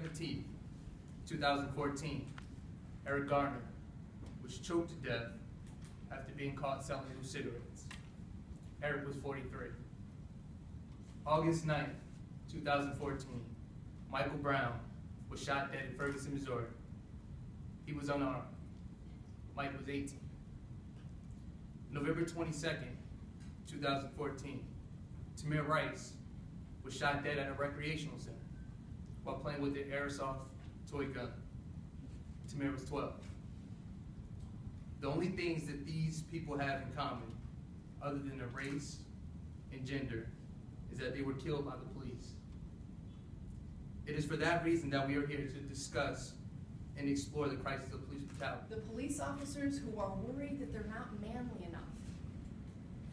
17th, 2014, Eric Garner was choked to death after being caught selling new cigarettes. Eric was 43. August 9th, 2014, Michael Brown was shot dead in Ferguson, Missouri. He was unarmed. Mike was 18. November 22nd, 2014, Tamir Rice was shot dead at a recreational center while playing with an airsoft toy gun. Tamir was 12. The only things that these people have in common, other than their race and gender, is that they were killed by the police. It is for that reason that we are here to discuss and explore the crisis of police brutality. The police officers who are worried that they're not manly enough.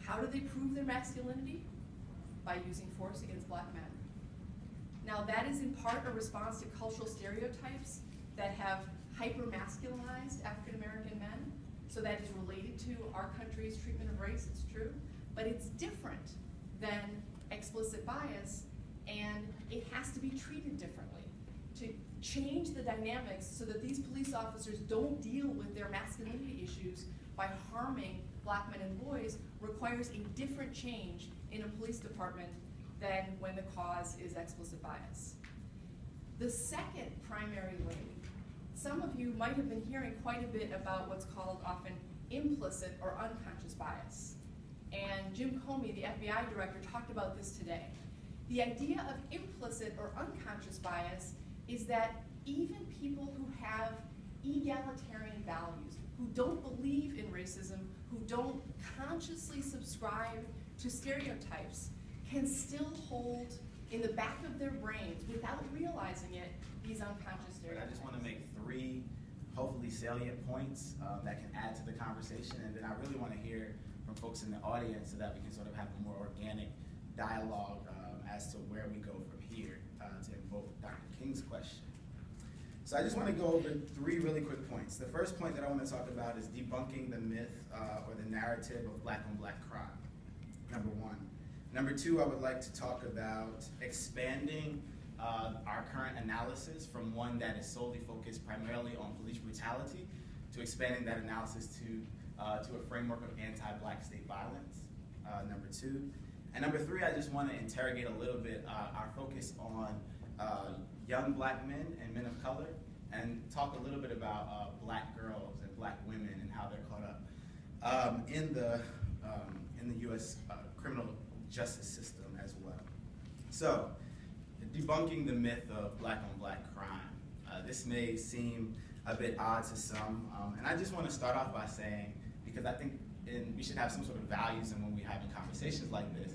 How do they prove their masculinity? By using force against black men. Now that is in part a response to cultural stereotypes that have hyper-masculinized African-American men. So that is related to our country's treatment of race, it's true. But it's different than explicit bias, and it has to be treated differently. To change the dynamics so that these police officers don't deal with their masculinity issues by harming black men and boys requires a different change in a police department than when the cause is explicit bias. The second primary link, some of you might have been hearing quite a bit about what's called often implicit or unconscious bias. And Jim Comey, the FBI director, talked about this today. The idea of implicit or unconscious bias is that even people who have egalitarian values, who don't believe in racism, who don't consciously subscribe to stereotypes, can still hold in the back of their brains, without realizing it, these unconscious stereotypes. I just want to make three, hopefully salient points that can add to the conversation, and then I really want to hear from folks in the audience so that we can sort of have a more organic dialogue as to where we go from here to invoke Dr. King's question. So I just want to go over three really quick points. The first point that I want to talk about is debunking the myth or the narrative of black on black crime, number one. Number two, I would like to talk about expanding our current analysis from one that is solely focused primarily on police brutality to expanding that analysis to a framework of anti-black state violence, number two. And number three, I just want to interrogate a little bit our focus on young black men and men of color, and talk a little bit about black girls and black women and how they're caught up in the U.S. Criminal justice system as well. So, debunking the myth of black on black crime. This may seem a bit odd to some, and I just want to start off by saying, because I think we should have some sort of values in when we're having conversations like this.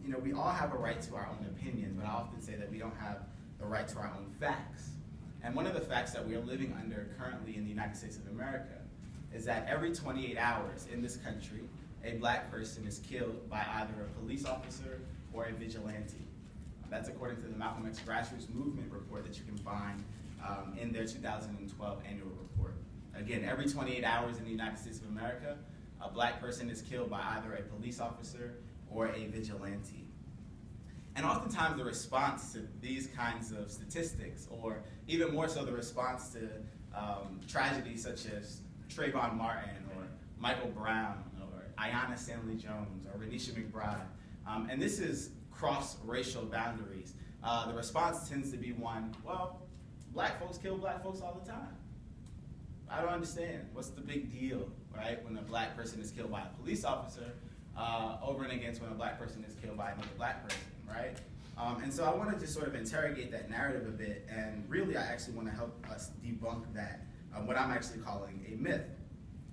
You know, we all have a right to our own opinions, but I often say that we don't have the right to our own facts. And one of the facts that we are living under currently in the United States of America is that every 28 hours in this country, a black person is killed by either a police officer or a vigilante. That's according to the Malcolm X Grassroots Movement report that you can find in their 2012 annual report. Again, every 28 hours in the United States of America, a black person is killed by either a police officer or a vigilante. And oftentimes the response to these kinds of statistics, or even more so the response to tragedies such as Trayvon Martin or Michael Brown or Ayanna Stanley Jones or Renisha McBride, and this is cross-racial boundaries, the response tends to be one, well, black folks kill black folks all the time. I don't understand. What's the big deal, right, when a black person is killed by a police officer over and against when a black person is killed by another black person, right? And so I want to just sort of interrogate that narrative a bit, and really I actually want to help us debunk that, what I'm actually calling a myth.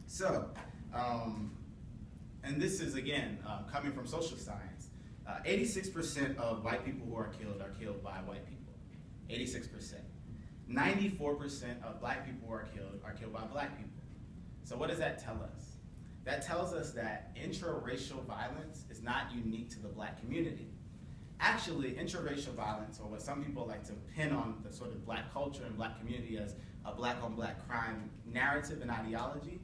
So, and this is, again, coming from social science. 86% of white people who are killed by white people. 86%. 94% of black people who are killed by black people. So what does that tell us? That tells us that intraracial violence is not unique to the black community. Actually, intraracial violence, or what some people like to pin on the sort of black culture and black community as a black on black crime narrative and ideology,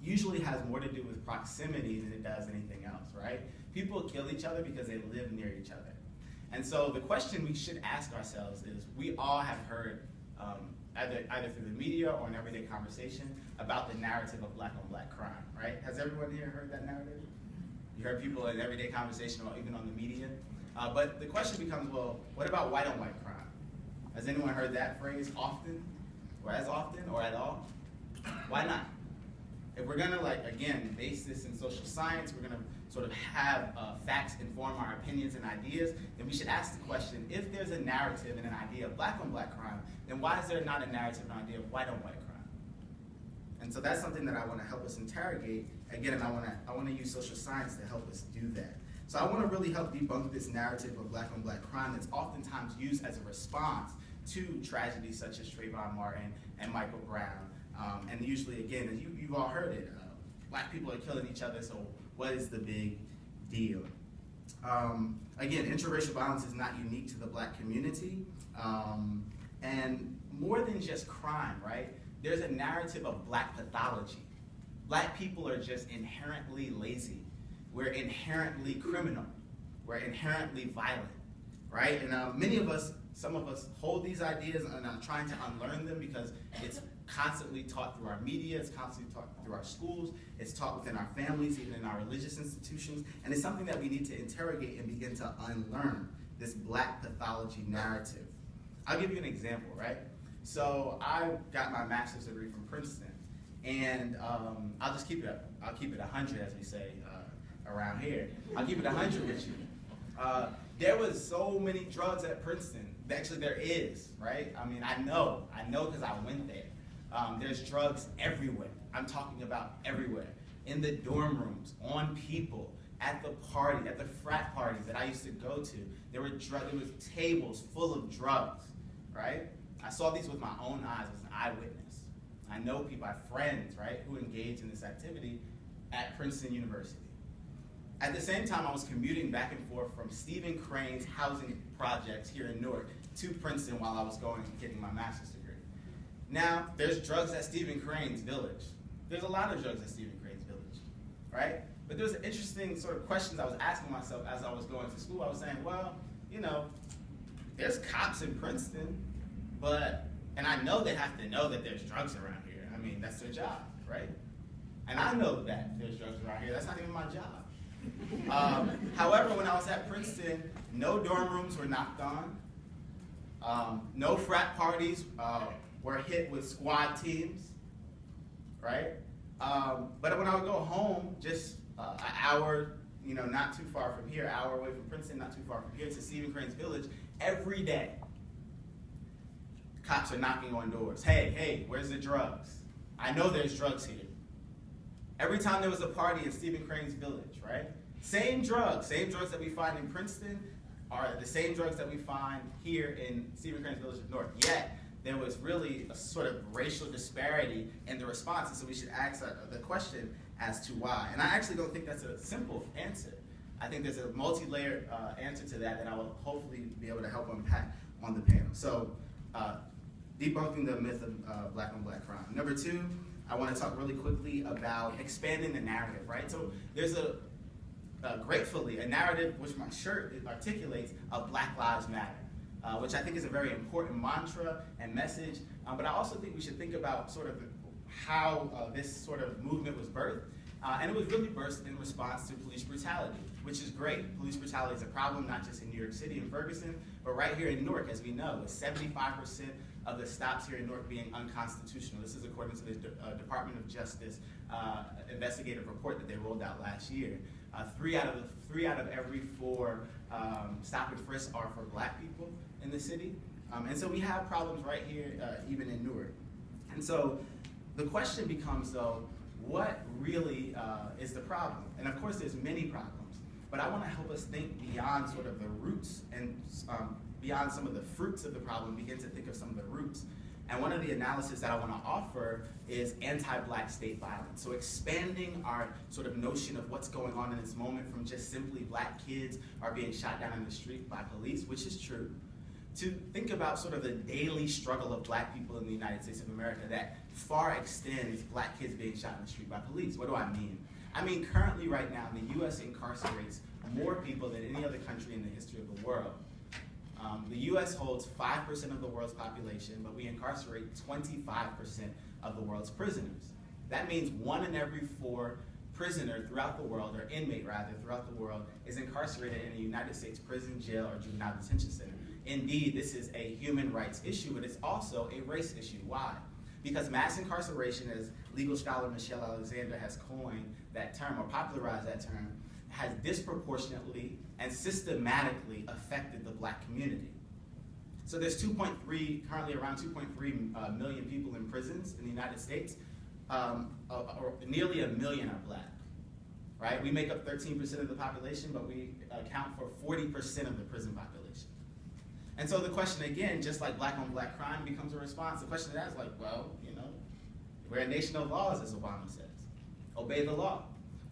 usually has more to do with proximity than it does anything else, right? People kill each other because they live near each other. And so the question we should ask ourselves is, we all have heard, either through the media or in everyday conversation, about the narrative of black on black crime, right? Has everyone here heard that narrative? You heard people in everyday conversation or even on the media? But the question becomes, well, what about white on white crime? Has anyone heard that phrase often, or as often, or at all? Why not? If we're gonna, again, base this in social science, we're gonna sort of have facts inform our opinions and ideas, then we should ask the question, if there's a narrative and an idea of black on black crime, then why is there not a narrative and idea of white on white crime? And so that's something that I wanna help us interrogate, again, and I wanna use social science to help us do that. So I wanna really help debunk this narrative of black on black crime that's oftentimes used as a response to tragedies such as Trayvon Martin and Michael Brown. And usually, again, as you've all heard it, black people are killing each other, so what is the big deal? Again, interracial violence is not unique to the black community. And more than just crime, right? There's a narrative of black pathology. Black people are just inherently lazy. We're inherently criminal. We're inherently violent, right? And many of us, some of us hold these ideas and are trying to unlearn them because it's constantly taught through our media, it's constantly taught through our schools, it's taught within our families, even in our religious institutions, and it's something that we need to interrogate and begin to unlearn, this black pathology narrative. I'll give you an example, right? So I got my master's degree from Princeton, and I'll keep it 100, as we say around here. I'll keep it 100 with you. There was so many drugs at Princeton. Actually, there is, right? I mean, I know because I went there. There's drugs everywhere. I'm talking about everywhere. In the dorm rooms, on people, at the party, at the frat parties that I used to go to, there was tables full of drugs, right? I saw these with my own eyes as an eyewitness. I know people, I have friends, right, who engage in this activity at Princeton University. At the same time, I was commuting back and forth from Stephen Crane's housing projects here in Newark to Princeton while I was going and getting my master's degree. Now, there's drugs at Stephen Crane's village. There's a lot of drugs at Stephen Crane's village, right? But there was an interesting sort of questions I was asking myself as I was going to school. I was saying, well, you know, there's cops in Princeton, and I know they have to know that there's drugs around here. I mean, that's their job, right? And I know that there's drugs around here. That's not even my job. However, when I was at Princeton, no dorm rooms were knocked on. No frat parties were hit with squad teams, right? But when I would go home, just an hour, not too far from here, an hour away from Princeton, not too far from here, to Stephen Crane's village, every day, cops are knocking on doors. Hey, where's the drugs? I know there's drugs here. Every time there was a party in Stephen Crane's village, right? Same drugs that we find in Princeton are the same drugs that we find here in Stephen Crane's village of North. Yet, there was really a sort of racial disparity in the response, and so we should ask the question as to why. And I actually don't think that's a simple answer. I think there's a multi-layered answer to that I will hopefully be able to help unpack on the panel. So, debunking the myth of black on black crime. Number two, I want to talk really quickly about expanding the narrative, right? So there's gratefully, a narrative which my shirt articulates of Black Lives Matter, which I think is a very important mantra and message. But I also think we should think about sort of how this sort of movement was birthed. And it was really birthed in response to police brutality, which is great. Police brutality is a problem not just in New York City and Ferguson, but right here in Newark, as we know, with 75% of the stops here in Newark being unconstitutional. This is according to the Department of Justice investigative report that they rolled out last year. Three out of every 4 stop and frisk are for black people in the city. And so we have problems right here, even in Newark. And so the question becomes, though, what really is the problem? And of course, there's many problems, but I want to help us think beyond sort of the roots and beyond some of the fruits of the problem, begin to think of some of the roots. And one of the analysis that I want to offer is anti-black state violence. So expanding our sort of notion of what's going on in this moment from just simply black kids are being shot down in the street by police, which is true, to think about sort of the daily struggle of black people in the United States of America that far extends black kids being shot in the street by police. What do I mean? I mean, currently right now, the US incarcerates more people than any other country in the history of the world. The US holds 5% of the world's population, but we incarcerate 25% of the world's prisoners. That means 1 in every 4 prisoner throughout the world, or inmate rather, throughout the world, is incarcerated in a United States prison, jail, or juvenile detention center. Indeed, this is a human rights issue, but it's also a race issue. Why? Because mass incarceration, as legal scholar Michelle Alexander has coined that term, or popularized that term, has disproportionately and systematically affected the black community. So there's currently around 2.3 million people in prisons in the United States. Nearly 1 million are black, right? We make up 13% of the population, but we account for 40% of the prison population. And so the question again, just like black on black crime becomes a response, the question to that is like, well, you know, we're a nation of laws, as Obama says. Obey the law.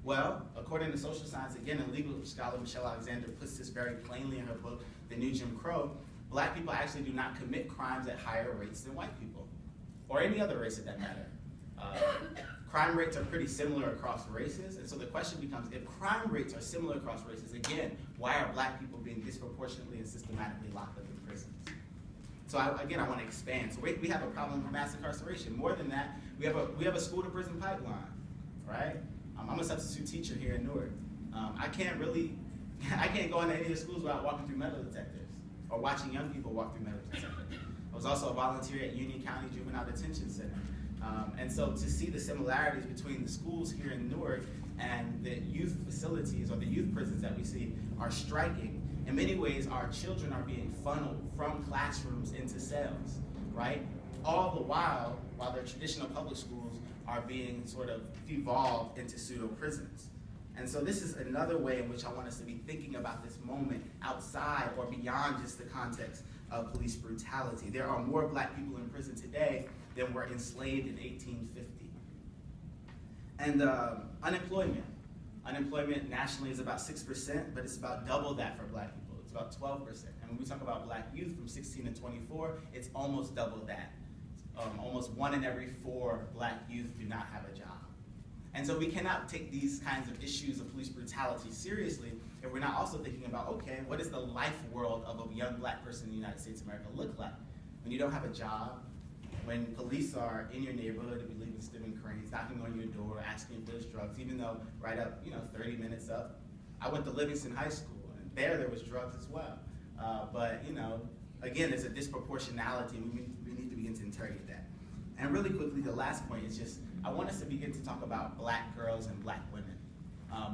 Well, according to social science, again, and legal scholar Michelle Alexander puts this very plainly in her book, The New Jim Crow, black people actually do not commit crimes at higher rates than white people, or any other race for that matter. Crime rates are pretty similar across races, and so the question becomes, if crime rates are similar across races, again, why are black people being disproportionately and systematically locked up in prisons? So I want to expand. So we have a problem with mass incarceration. More than that, we have a school to prison pipeline, right? I'm a substitute teacher here in Newark. I can't go into any of the schools without walking through metal detectors or watching young people walk through metal detectors. I was also a volunteer at Union County Juvenile Detention Center. And so to see the similarities between the schools here in Newark and the youth facilities or the youth prisons that we see are striking. In many ways, our children are being funneled from classrooms into cells, right? All the while their traditional public schools are being sort of devolved into pseudo prisons. And so this is another way in which I want us to be thinking about this moment outside or beyond just the context of police brutality. There are more black people in prison today than were enslaved in 1850. And unemployment. Unemployment nationally is about 6%, but it's about double that for black people. It's about 12%. And when we talk about black youth from 16 to 24, it's almost double that. Almost 1 in every 4 black youth do not have a job. And so we cannot take these kinds of issues of police brutality seriously if we're not also thinking about, okay, what does the life world of a young black person in the United States of America look like? When you don't have a job, when police are in your neighborhood, if you live in Stephen Cranes, knocking on your door, asking if there's drugs, even though right up, 30 minutes up, I went to Livingston High School, and there was drugs as well. But again, there's a disproportionality, and we need to begin to interrogate that. And really quickly, the last point is just, I want us to begin to talk about black girls and black women,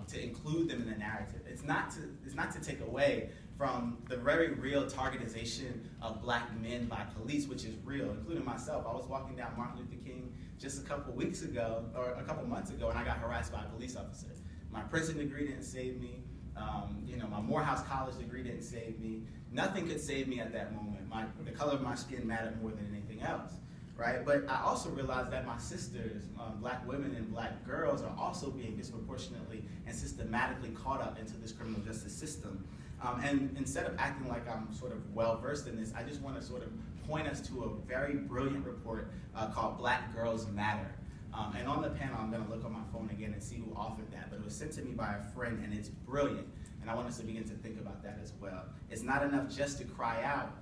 to include them in the narrative. It's not to take away from the very real targetization of black men by police, which is real, including myself. I was walking down Martin Luther King just a couple months ago, and I got harassed by a police officer. My Princeton degree didn't save me. My Morehouse College degree didn't save me. Nothing could save me at that moment. The color of my skin mattered more than anything else, right? But I also realized that my sisters, black women and black girls, are also being disproportionately and systematically caught up into this criminal justice system. And instead of acting like I'm sort of well-versed in this, I just want to sort of point us to a very brilliant report called Black Girls Matter. And on the panel, I'm going to look on my phone again and see who authored that, but it was sent to me by a friend, and it's brilliant. And I want us to begin to think about that as well. It's not enough just to cry out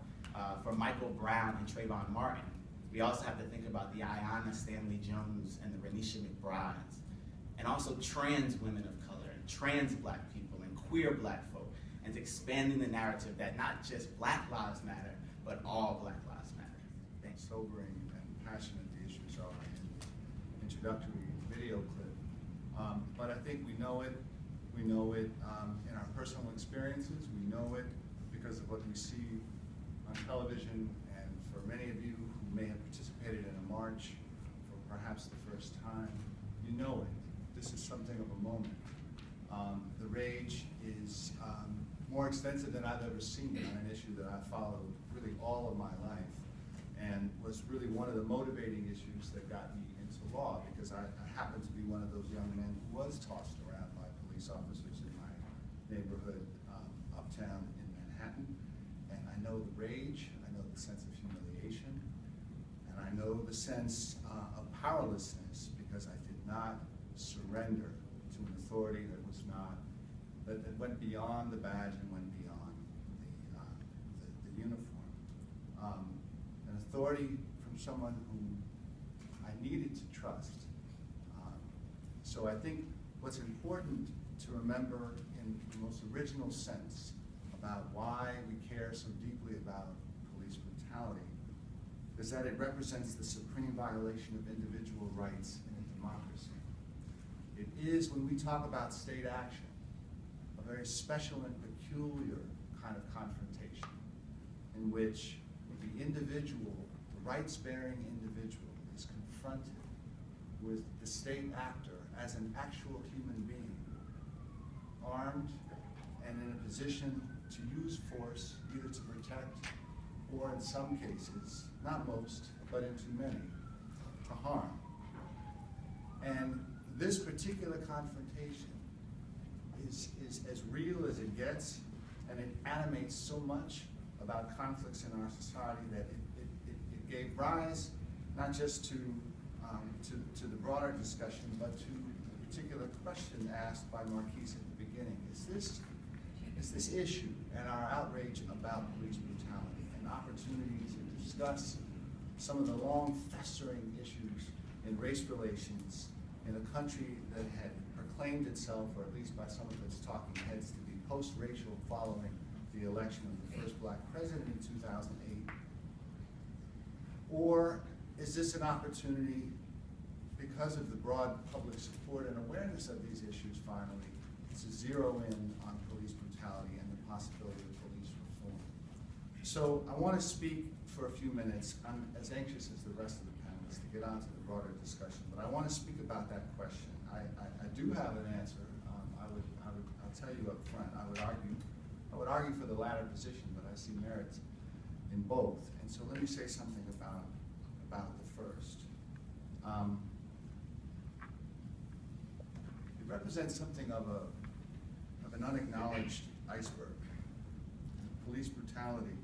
for Michael Brown and Trayvon Martin. We also have to think about the Ayanna Stanley Jones and the Renisha McBrides, and also trans women of color, and trans black people, and queer black folk, and expanding the narrative that not just black lives matter, but all black lives matter. Thanks. Sobering and passionate the issues are in the introductory video clip. But I think we know it. We know it in our personal experiences. We know it because of what we see on television, and for many of you who may have participated in a march for perhaps the first time, you know it. This is something of a moment. The rage is more extensive than I've ever seen on an issue that I've followed really all of my life, and was really one of the motivating issues that got me into law, because I happened to be one of those young men who was tossed around by police officers in my neighborhood uptown in Manhattan. And I know the rage, I know the sense of humiliation, and I know the sense of powerlessness, because I did not surrender to an authority that was not, that went beyond the badge and went beyond the an authority from someone whom I needed to trust. So I think what's important to remember in the most original sense about why we care so deeply about police brutality is that it represents the supreme violation of individual rights in a democracy. It is, when we talk about state action, a very special and peculiar kind of confrontation in which the individual, the rights-bearing individual, is confronted with the state actor as an actual human being, armed and in a position to use force either to protect or in some cases, not most, but in too many, to harm. And this particular confrontation is as real as it gets, and it animates so much about conflicts in our society that it gave rise not just to the broader discussion, but to the particular question asked by Marquise at the beginning. Is this issue and our outrage about police brutality an opportunity to discuss some of the long festering issues in race relations in a country that had proclaimed itself, or at least by some of its talking heads, to be post-racial following the election of the first black president in 2008? Or is this an opportunity, because of the broad public support and awareness of these issues finally, to zero in on police brutality and the possibility of police reform? So I want to speak for a few minutes. I'm as anxious as the rest of the panelists to get on to the broader discussion, but I want to speak about that question. I do have an answer. I'll tell you up front. I would argue for the latter position, but I see merit in both. And so let me say something about the first. It represents something of an unacknowledged iceberg. Police brutality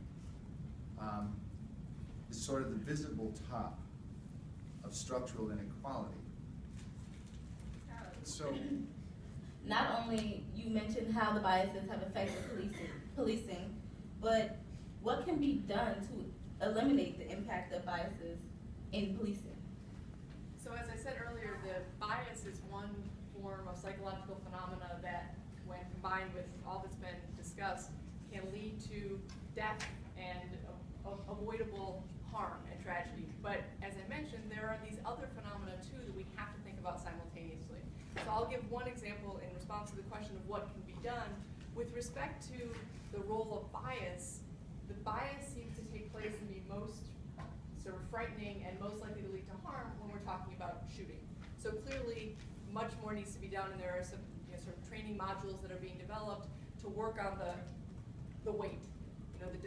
is sort of the visible top of structural inequality. So, not only you mentioned how the biases have affected policing, but what can be done to eliminate the impact of biases in policing? So as I said earlier, the bias is one form of psychological phenomena that, when combined with all that's been discussed, can lead to death and avoidable harm and tragedy. But as I mentioned, there are these other phenomena too that we have to think about simultaneously. So I'll give one example in response to the question of what can be done. With respect to the role of bias, the bias seems to take place and be most sort of frightening and most likely to lead to harm when we're talking about shooting. So clearly, much more needs to be done, and there are some sort of training modules that are being developed to work on the weight.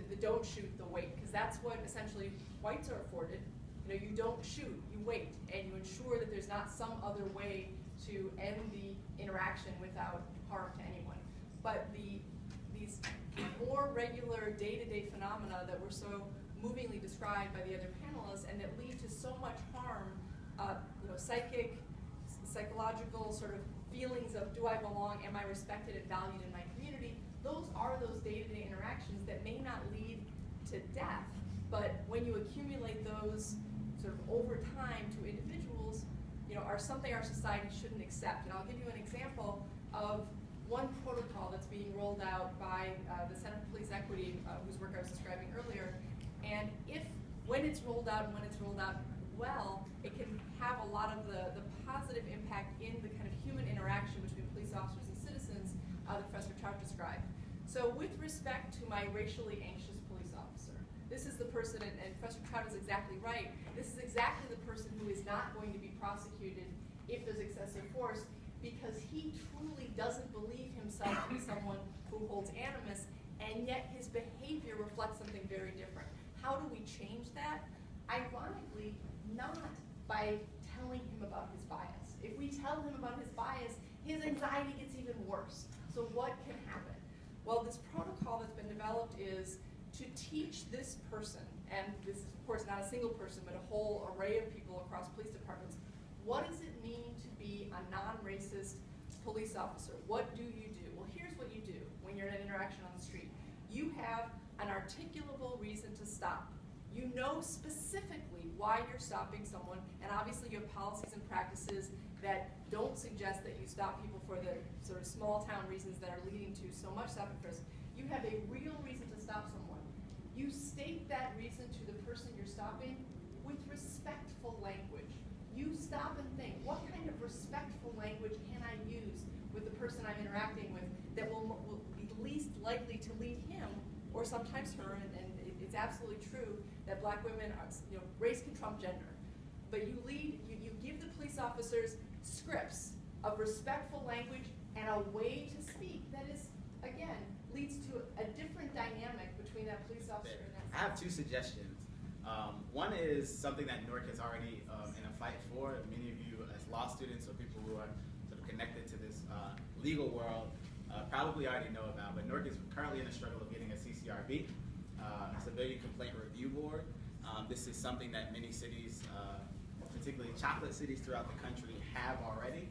The don't shoot, the wait, because that's what essentially whites are afforded. You don't shoot, you wait, and you ensure that there's not some other way to end the interaction without harm to anyone. But these more regular day-to-day phenomena that were so movingly described by the other panelists and that lead to so much harm, psychological sort of feelings of, do I belong, am I respected and valued in my community? Those are those day-to-day interactions that may not lead to death, but when you accumulate those sort of over time to individuals, are something our society shouldn't accept. And I'll give you an example of one protocol that's being rolled out by the Center for Police Equity, whose work I was describing earlier. And when it's rolled out well, it can have a lot of the positive impact in the kind of human interaction between police officers and citizens that Professor Trout described. So with respect to my racially anxious police officer, this is the person, and Professor Trout is exactly right, this is exactly the person who is not going to be prosecuted if there's excessive force, because he truly doesn't believe himself to be someone who holds animus, and yet his behavior reflects something very different. How do we change that? Ironically, not by telling him about his bias. If we tell him about his bias, his anxiety gets even worse. So what can happen? Well, this protocol that's been developed is to teach this person, and this is of course not a single person, but a whole array of people across police departments, what does it mean to be a non-racist police officer? What do you do? Well, here's what you do when you're in an interaction on the street. You have an articulable reason to stop. You know specifically why you're stopping someone, and obviously you have policies and practices that don't suggest that you stop people for the sort of small town reasons that are leading to so much stop and frisk. You have a real reason to stop someone. You state that reason to the person you're stopping with respectful language. You stop and think, what kind of respectful language can I use with the person I'm interacting with that will be least likely to lead him, or sometimes her, and it's absolutely true that black women are, race can trump gender. But you give the police officers scripts of respectful language and a way to speak that is, again, leads to a different dynamic between that police officer and that. I have two suggestions. One is something that Newark is already in a fight for. Many of you as law students or people who are sort of connected to this legal world probably already know about, but Newark is currently in a struggle of getting a CCRB, Civilian Complaint Review Board. This is something that many cities, particularly chocolate cities throughout the country, have already.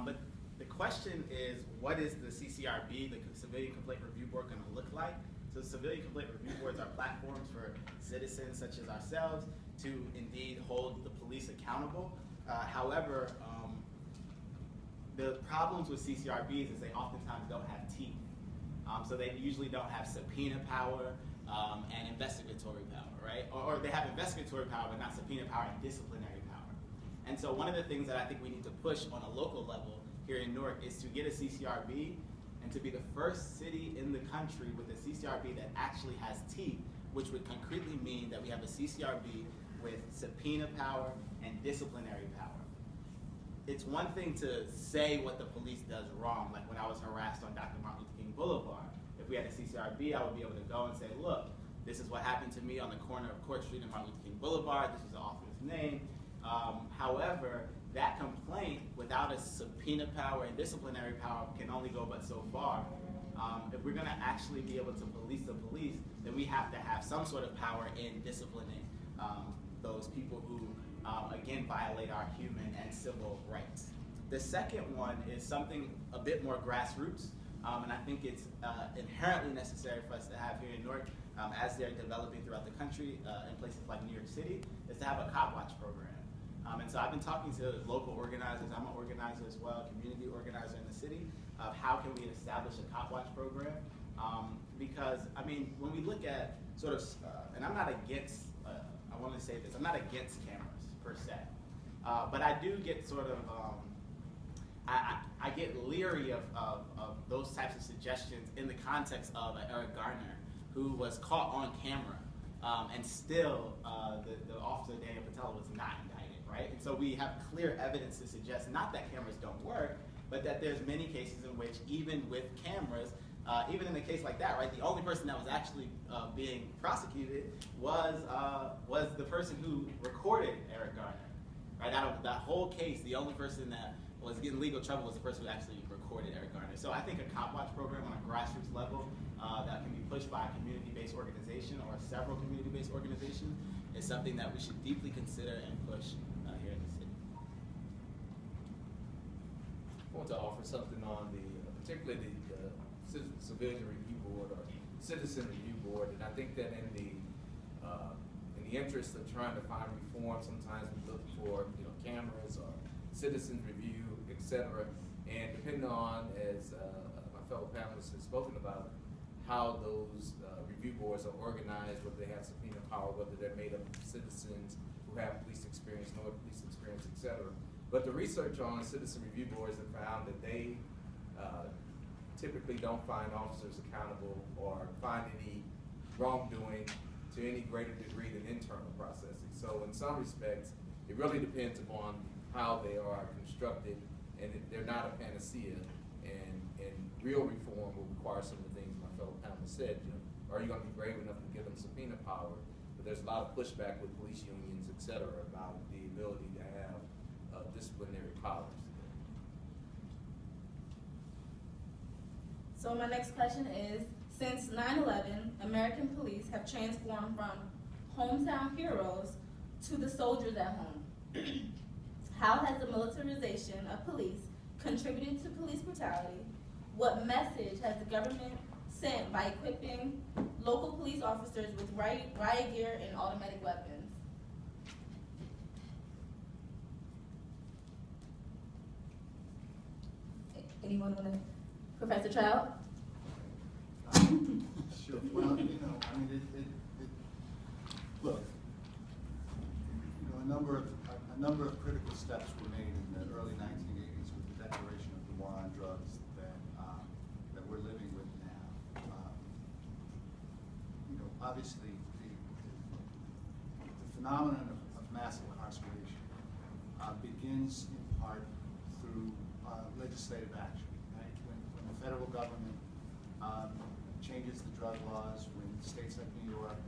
But the question is, what is the CCRB, the Civilian Complaint Review Board, going to look like? So civilian complaint review boards are platforms for citizens such as ourselves to indeed hold the police accountable. However, the problems with CCRBs is they oftentimes don't have teeth. So they usually don't have subpoena power and investigatory power, right? Or they have investigatory power but not subpoena power and disciplinary power. And so one of the things that I think we need to push on a local level here in Newark is to get a CCRB and to be the first city in the country with a CCRB that actually has teeth, which would concretely mean that we have a CCRB with subpoena power and disciplinary power. It's one thing to say what the police does wrong, like when I was harassed on Dr. Martin Luther King Boulevard. If we had a CCRB, I would be able to go and say, look, this is what happened to me on the corner of Court Street and Martin Luther King Boulevard. This is the officer's name. However, that complaint without a subpoena power and disciplinary power can only go but so far. If we're going to actually be able to police the police, then we have to have some sort of power in disciplining those people who, again, violate our human and civil rights. The second one is something a bit more grassroots, and I think it's inherently necessary for us to have here in Newark, as they're developing throughout the country in places like New York City, is to have a cop watch program. And so I've been talking to local organizers. I'm an organizer as well, a community organizer in the city, of how can we establish a cop watch program. Because, I mean, when we look at sort of, and I'm not against, I want to say this, I'm not against cameras per se. But I do get sort of, I get leery of those types of suggestions in the context of Eric Garner, who was caught on camera, and still the officer, Daniel Patel, was not indicted. Right? And so we have clear evidence to suggest not that cameras don't work, but that there's many cases in which even with cameras, even in a case like that, right, the only person that was actually being prosecuted was the person who recorded Eric Garner. Right? Out of that whole case, the only person that was getting legal trouble was the person who actually recorded Eric Garner. So I think a cop watch program on a grassroots level that can be pushed by a community-based organization or several community-based organizations is something that we should deeply consider and push here in the city. I want to offer something on particularly the Civilian Review Board or Citizen Review Board, and I think that in the interest of trying to find reform, sometimes we look for cameras or citizens review, etc. And depending on, as my fellow panelists have spoken about, how those review boards are organized, whether they have subpoena power, whether they're made up of citizens who have police experience, no police experience, etc. But the research on citizen review boards have found that they typically don't find officers accountable or find any wrongdoing to any greater degree than internal processing. So in some respects, it really depends upon how they are constructed, and they're not a panacea, and real reform will require some of the things my fellow panelists said. Are you going to be brave enough to give them subpoena power? But there's a lot of pushback with police unions, et cetera, about the ability to have disciplinary powers. So my next question is, since 9/11, American police have transformed from hometown heroes to the soldiers at home. How has the militarization of police contributed to police brutality? What message has the government sent by equipping local police officers with riot gear and automatic weapons. Anyone want to? Professor Trout? Sure. Well, you know, I mean, look, you know, a number of critical steps were made in the early 1980s with the declaration of the war on drugs that we're living with now. You know, obviously, the phenomenon of mass incarceration begins in part through legislative action, right? When the federal government changes the drug laws, when states like New York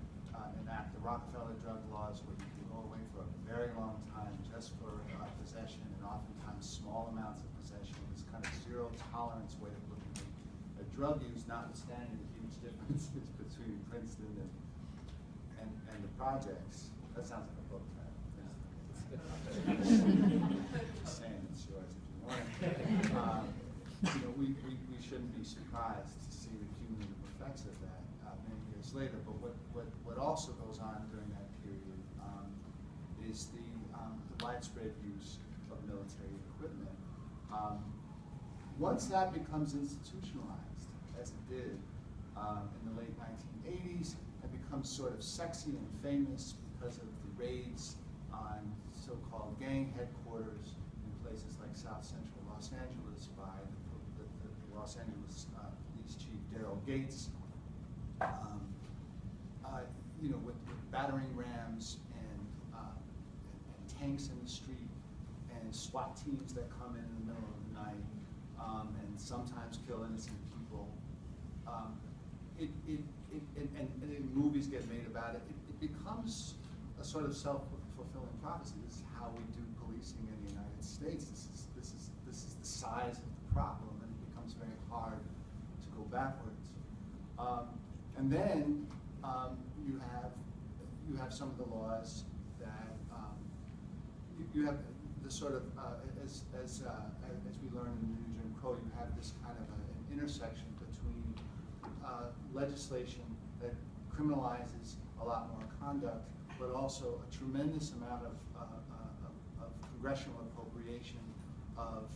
enact the Rockefeller drug laws, where you can go away for a very long time just for possession, and oftentimes small amounts of possession, this kind of zero tolerance way of looking at drug use, notwithstanding the huge differences between Princeton and the projects. That sounds like a book title. Just saying, it's yours if you want it. You know, we shouldn't be surprised to see the cumulative effects of that many years later. But what also goes on during that period is the widespread use of military equipment. Once that becomes institutionalized, as it did in the late 1980s, it becomes sort of sexy and famous because of the raids on so-called gang headquarters in places like South Central Los Angeles by the Los Angeles Police Chief Daryl Gates. You know, with battering rams and tanks in the street and SWAT teams that come in the middle of the night and sometimes kill innocent people. And movies get made about it. It becomes a sort of self-fulfilling prophecy. This is how we do policing in the United States. This is the size of the problem, and it becomes very hard to go backwards. And then you have some of the laws that you have the sort of as we learned in the New Jim Crow, you have this kind of an intersection between legislation that criminalizes a lot more conduct, but also a tremendous amount of congressional appropriation of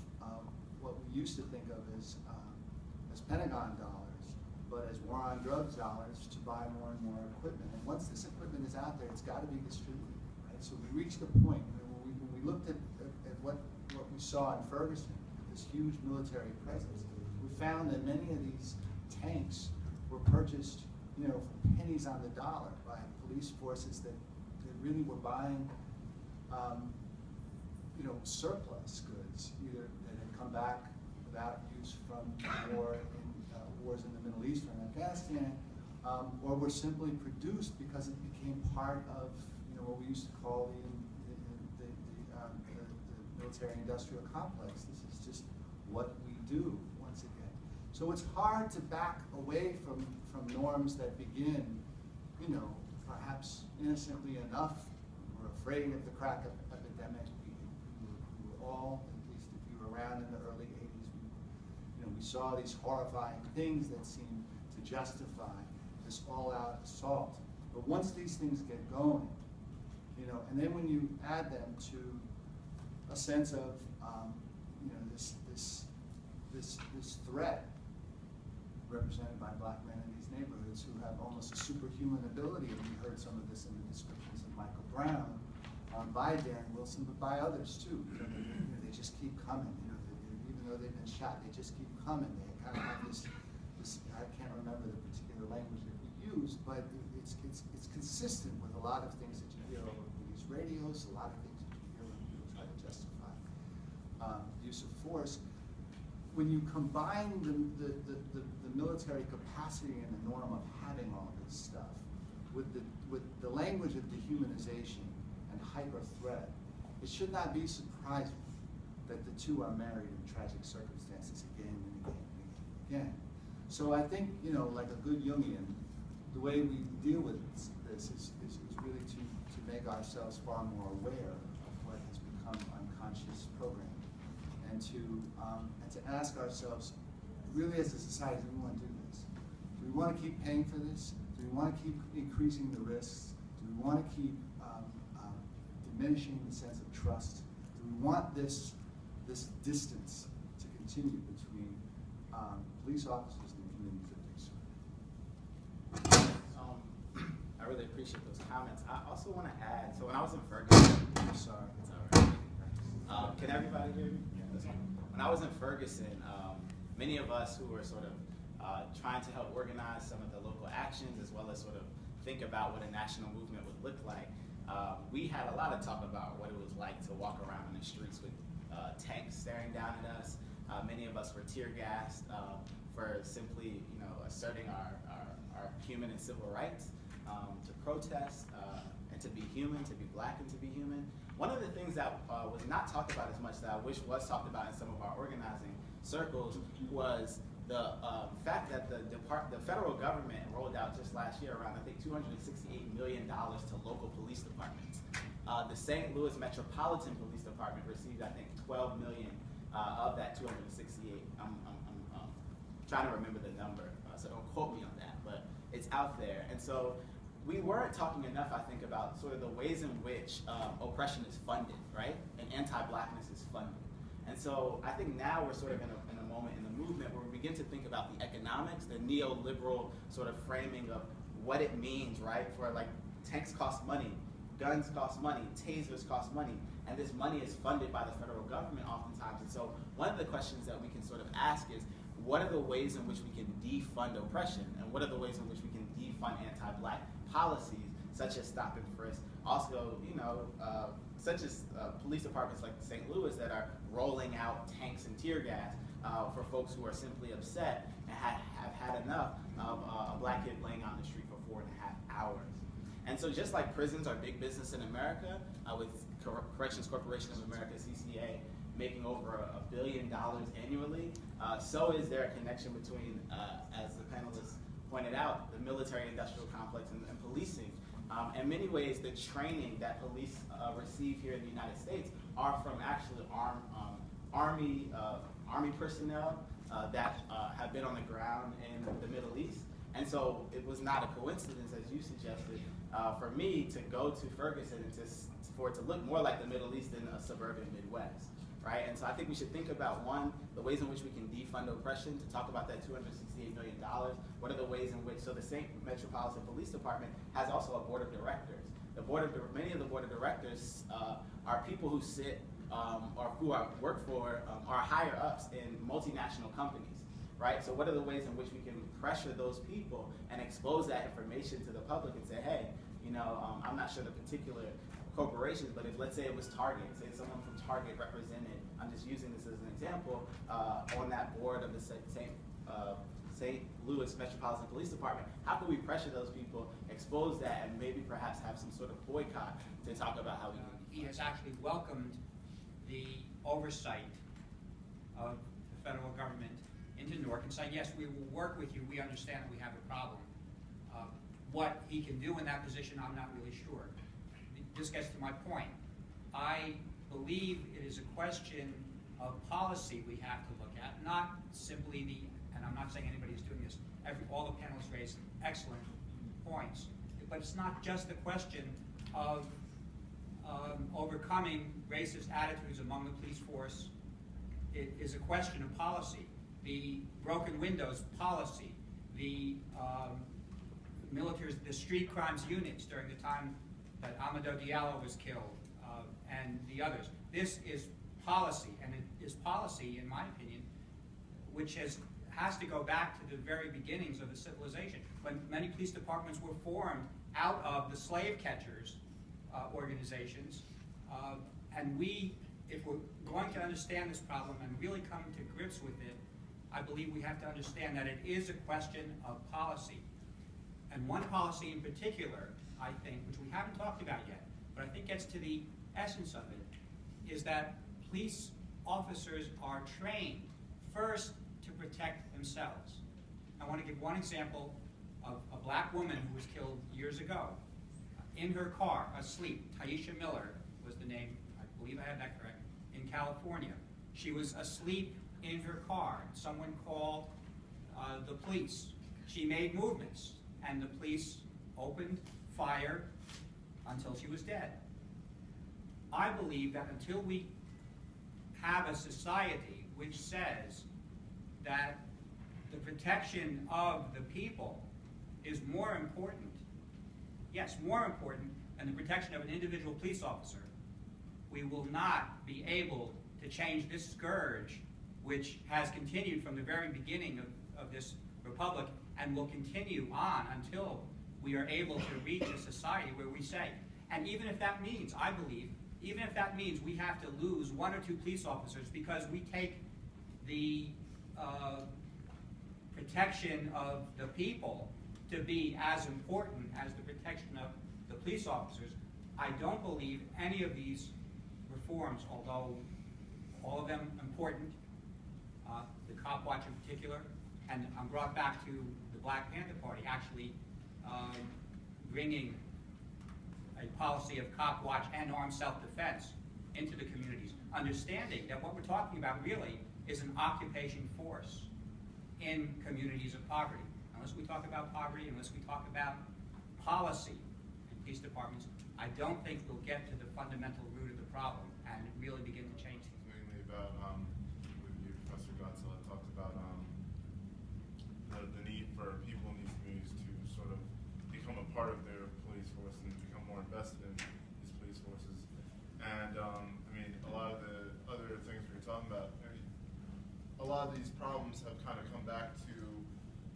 what we used to think of as Pentagon dollars, but as war on drugs dollars to buy more and more equipment. And once this equipment is out there, it's got to be distributed, right? So we reached a point when we looked at what we saw in Ferguson, this huge military presence. We found that many of these tanks were purchased, you know, for pennies on the dollar by police forces that really were buying, you know, surplus goods, either that had come back without use from wars in the Middle East or in Afghanistan, or were simply produced because it became part of, you know, what we used to call the military-industrial complex. This is just what we do once again. So it's hard to back away from norms that begin, you know, perhaps innocently enough. We were afraid of the crack epidemic. We were all, at least if you were around in the early 80s, we saw these horrifying things that seemed to justify this all-out assault. But once these things get going, you know, and then when you add them to a sense of, you know, this threat represented by black men in these neighborhoods who have almost a superhuman ability, and we heard some of this in the descriptions of Michael Brown, by Darren Wilson, but by others too. You know, they just keep coming. You know, even though they've been shot, they just keep coming. They kind of have this. I can't remember the particular language that we use, but it's consistent with a lot of things that you hear over police radios, a lot of things that you hear when people try to justify use of force. When you combine the military capacity and the norm of having all this stuff with the language of dehumanization and hyper-threat, it should not be surprising that the two are married in tragic circumstances again and again and again. So I think, you know, like a good Jungian, the way we deal with this is really to make ourselves far more aware of what has become unconscious programming, and to ask ourselves, really as a society, do we want to do this? Do we want to keep paying for this? Do Do we want to keep increasing the risks? Do we want to keep diminishing the sense of trust? Do we want this distance to continue between police officers and the communities that they serve? I really appreciate those comments. I also want to add, so when I was in Ferguson, I'm sorry. it's all right. Can everybody hear me? Yeah, that's fine. When I was in Ferguson, many of us who were sort of trying to help organize some of the local actions as well as sort of think about what a national movement would look like, we had a lot of talk about what it was like to walk around in the streets with tanks staring down at us. Many of us were tear gassed for simply, asserting our human and civil rights, to protest, and to be human, to be black and to be human. One of the things that was not talked about as much that I wish was talked about in some of our organizing circles was the fact that the federal government rolled out just last year around, I think, $268 million to local police departments. The St. Louis Metropolitan Police Department received, I think, $12 million of that 268. I'm trying to remember the number, so don't quote me on that, but it's out there. And so we weren't talking enough, I think, about sort of the ways in which oppression is funded, right? And anti-blackness is funded. And so I think now we're sort of in a moment in the movement where we begin to think about the economics, the neoliberal sort of framing of what it means, right? For like, tanks cost money, guns cost money, tasers cost money, and this money is funded by the federal government oftentimes. And so one of the questions that we can sort of ask is, what are the ways in which we can defund oppression? And what are the ways in which we can defund anti-black policies, such as stop and frisk? Also, such as police departments like St. Louis that are rolling out tanks and tear gas for folks who are simply upset and have had enough of a black kid laying out in the street for 4.5 hours. And so just like prisons are big business in America, with Corrections Corporation of America, CCA, making over $1 billion annually, so is there a connection between, as the panelists pointed out, the military-industrial complex and policing. In many ways, the training that police receive here in the United States are from actually Army personnel that have been on the ground in the Middle East. And so it was not a coincidence, as you suggested, for me to go to Ferguson and for it to look more like the Middle East than a suburban Midwest. Right? And so I think we should think about, one, the ways in which we can defund oppression, to talk about that $268 million. What are the ways in which, so the St. Metropolitan Police Department has also a board of directors. Many of the board of directors are people who sit or who work for are higher ups in multinational companies, right? So what are the ways in which we can pressure those people and expose that information to the public and say, hey, I'm not sure the particular corporations, but if, let's say it was Target, say someone from Target represented, I'm just using this as an example, on that board of the St. Louis Metropolitan Police Department, how can we pressure those people, expose that, and maybe perhaps have some sort of boycott to talk about how we can He has actually welcomed the oversight of the federal government into Newark and said, yes, we will work with you, we understand that we have a problem. What he can do in that position, I'm not really sure. This gets to my point. I believe it is a question of policy we have to look at, not simply and I'm not saying anybody's doing this, all the panelists raised excellent points, but it's not just a question of overcoming racist attitudes among the police force. It is a question of policy. The broken windows policy, the the street crimes units during the time that Amadou Diallo was killed, and the others. This is policy, and it is policy, in my opinion, which has to go back to the very beginnings of the civilization, when many police departments were formed out of the slave catchers organizations. And if we're going to understand this problem and really come to grips with it, I believe we have to understand that it is a question of policy. And one policy in particular, I think, which we haven't talked about yet, but I think gets to the essence of it, is that police officers are trained first to protect themselves. I want to give one example of a black woman who was killed years ago. In her car, asleep, Taisha Miller was the name, I believe I have that correct, in California. She was asleep in her car. Someone called the police. She made movements. and the police opened fire until she was dead. I believe that until we have a society which says that the protection of the people is more important, yes, more important than the protection of an individual police officer, we will not be able to change this scourge which has continued from the very beginning of this republic and will continue on until we are able to reach a society where we say, and even if that means, I believe, even if that means we have to lose 1 or 2 police officers because we take the protection of the people to be as important as the protection of the police officers, I don't believe any of these reforms, although all of them important, the cop watch in particular, and I'm brought back to the Black Panther Party actually bringing a policy of cop watch and armed self-defense into the communities, understanding that what we're talking about really is an occupation force in communities of poverty. Unless we talk about poverty, unless we talk about policy in police departments, I don't think we'll get to the fundamental root of the problem and really begin to change things. Mainly about, with you, Professor Godzilla talked about the need for people in these communities to sort of become a part of their police force and become more invested in these police forces. And I mean, a lot of the other things we were talking about, I mean, a lot of these problems have kind of come back to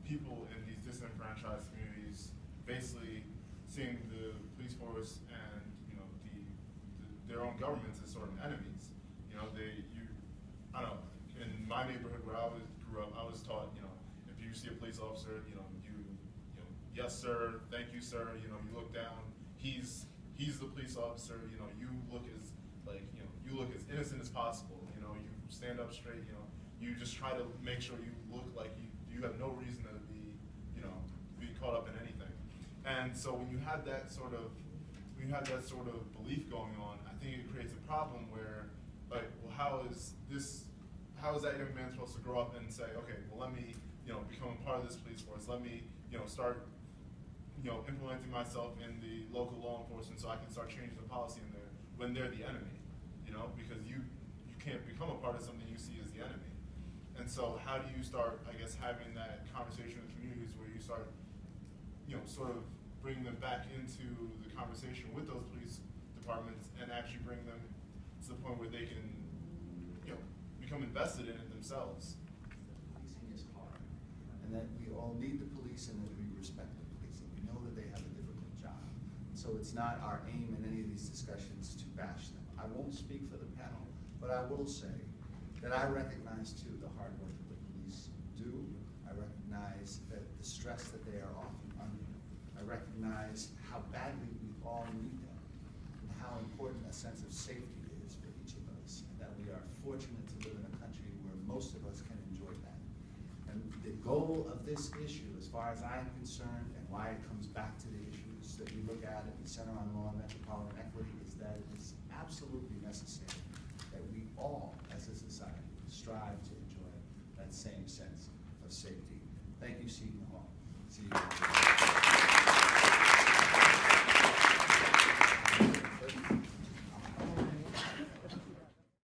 people in these disenfranchised communities basically seeing the police force and, you know, their own governments as sort of enemies. You know, I don't know, in my neighborhood where I grew up, I was taught, you know, if you see a police officer, you know, yes sir, thank you sir, you know, you look down, he's the police officer, you know, you look as, like, you know, you look as innocent as possible, you know, you stand up straight, you know, you just try to make sure you look like you have no reason to be, you know, be caught up in anything. And so when you have that sort of belief going on, I think it creates a problem where, like, well, how is that young man supposed to grow up and say, okay, well, let me, you know, become a part of this police force, let me, you know, start, you know, implementing myself in the local law enforcement so I can start changing the policy in there when they're the enemy, you know, because you can't become a part of something you see as the enemy. And so how do you start, I guess, having that conversation in communities where you start, you know, sort of bring them back into the conversation with those police departments and actually bring them to the point where they can, you know, become invested in it themselves. Policing is hard, and that we all need the police and that we respect the police, and we know that they have a difficult job. So it's not our aim in any of these discussions to bash them. I won't speak for the panel, but I will say that I recognize too the hard work that the police do. I recognize that the stress that they are often under. I recognize how badly we all need them and how important a sense of safety is for each of us, and that we are fortunate to live in a country where most of us can enjoy that. And the goal of this issue, as far as I am concerned, and why it comes back to the issues that we look at the Center on Law and Metropolitan Equity, is that it is absolutely necessary that we all, as a society, strive to enjoy that same sense of safety. Thank you, Seton Hall. See you.